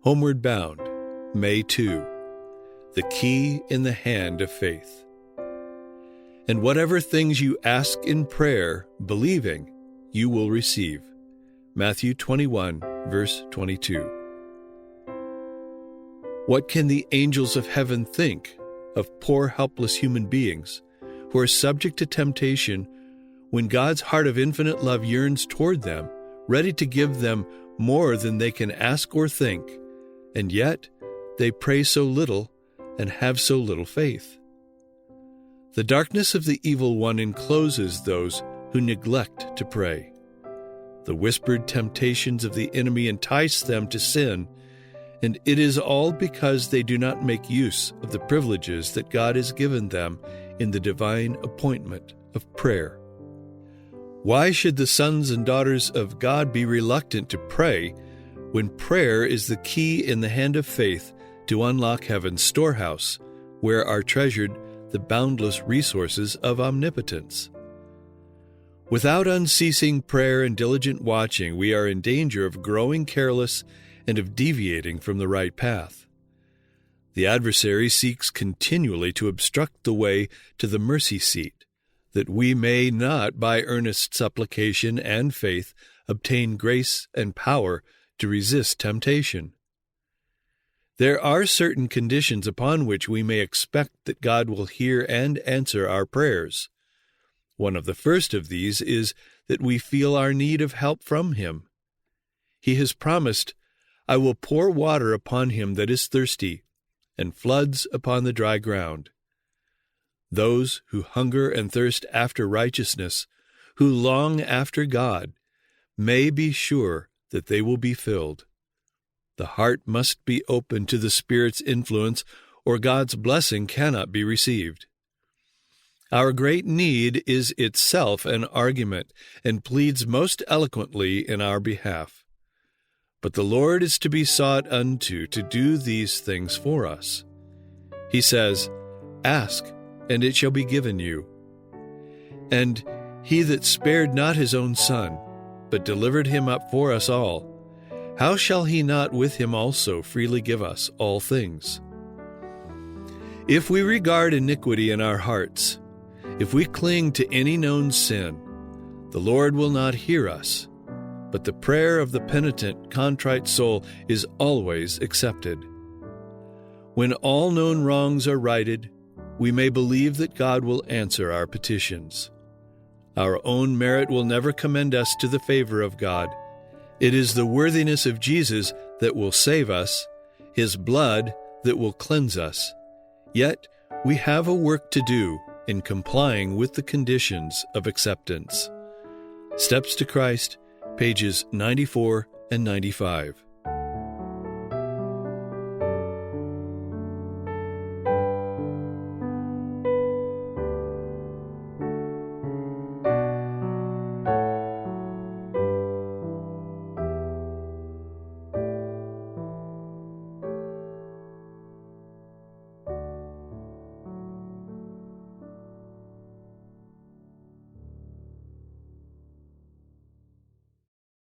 Homeward Bound, May 2. The Key in the Hand of Faith. And whatever things you ask in prayer, believing, you will receive. Matthew 21, verse 22. What can the angels of heaven think of poor, helpless human beings who are subject to temptation when God's heart of infinite love yearns toward them, ready to give them more than they can ask or think, and yet they pray so little and have so little faith? The darkness of the evil one encloses those who neglect to pray. The whispered temptations of the enemy entice them to sin, and it is all because they do not make use of the privileges that God has given them in the divine appointment of prayer. Why should the sons and daughters of God be reluctant to pray when prayer is the key in the hand of faith to unlock heaven's storehouse, where are treasured the boundless resources of omnipotence? Without unceasing prayer and diligent watching, we are in danger of growing careless and of deviating from the right path. The adversary seeks continually to obstruct the way to the mercy seat, that we may not, by earnest supplication and faith, obtain grace and power to resist temptation. There are certain conditions upon which we may expect that God will hear and answer our prayers. One of the first of these is that we feel our need of help from Him. He has promised, "I will pour water upon him that is thirsty, and floods upon the dry ground." Those who hunger and thirst after righteousness, who long after God, may be sure that they will be filled. The heart must be open to the Spirit's influence, or God's blessing cannot be received. Our great need is itself an argument, and pleads most eloquently in our behalf. But the Lord is to be sought unto to do these things for us. He says, "Ask, and it shall be given you." And He that spared not His own Son, but delivered Him up for us all, how shall He not with Him also freely give us all things? If we regard iniquity in our hearts, if we cling to any known sin, the Lord will not hear us, but the prayer of the penitent, contrite soul is always accepted. When all known wrongs are righted, we may believe that God will answer our petitions. Our own merit will never commend us to the favor of God. It is the worthiness of Jesus that will save us, His blood that will cleanse us. Yet we have a work to do in complying with the conditions of acceptance. Steps to Christ, pages 94 and 95.